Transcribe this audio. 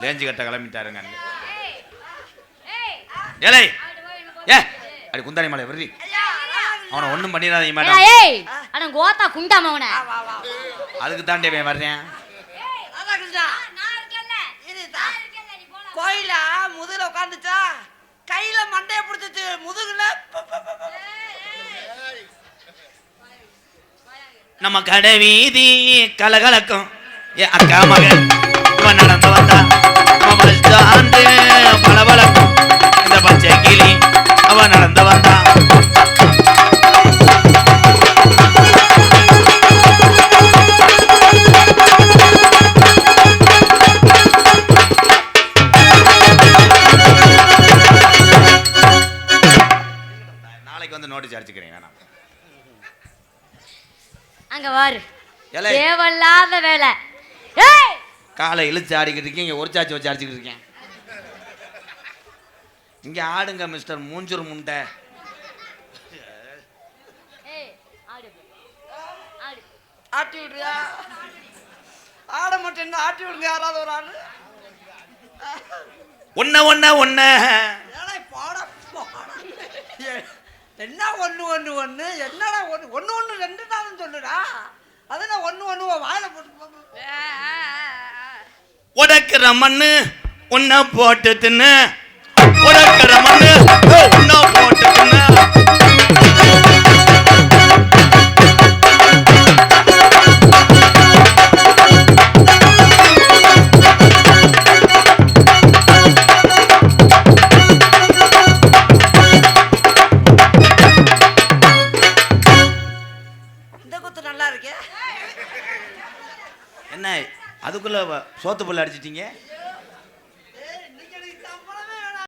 லேஞ்சு கட்ட கிளம்பிட்டாருங்க. ஏலே ஏ அடி குந்தாணி மலை வர்றி அவனை ஒன்றும் பண்ணிடாதீங்க மேடம். ஏய் அட கோத்தா குண்டாம அவனை. அதுக்கு தாண்டி அவன் வர்றேன். கோயில முதுகுல உட்காந்துச்சா கையில மண்டைய பிடிச்சிச்சு முதுகுல. நம்ம கடை வீதி கலகலக்கும் அக்கா மகன் இவன் நடந்து வந்தா பளபளக்கும் இந்த பச்சை கிளி அவன் நடந்து வந்தா. நாளைக்கு வந்து நோட்டீஸ் அடிச்சுக்கிறேன். வேணாம் அங்க வாரு தேவையில்லாத வேலை. காலை இழுத்து ஆடிக்கிட்டு இருக்கேன். இங்க ஒரு சாச்சி வச்சு அடிச்சுக்கிட்டு இருக்கேன். இங்க ஆடுங்க மிஸ்டர் மூஞ்சூர் முண்டை. ஆட்டி விடுறியா? ஆட மாட்டேன் ஆட்டி விடுங்க யாராவது ஒரு ஆளு. ஒன்ன ஒன்ன ஒன்ன என்ன ஒண்ணு ஒண்ணு ஒண்ணு என்னடா ஒண்ணு ஒண்ணு ஒண்ணு ரெண்டு நாளும் சொல்லுடா. அதெல்லாம் ஒண்ணு ஒண்ணு வாயில போட்டு உடக்கிற மண்ணு உன்ன போட்டு தின்னு. உடக்கிற மண்ணு உன்ன போட்டு தின்னு. என்ன அதுக்குள்ள சோத்து புல்ல அடிச்சிட்டீங்க?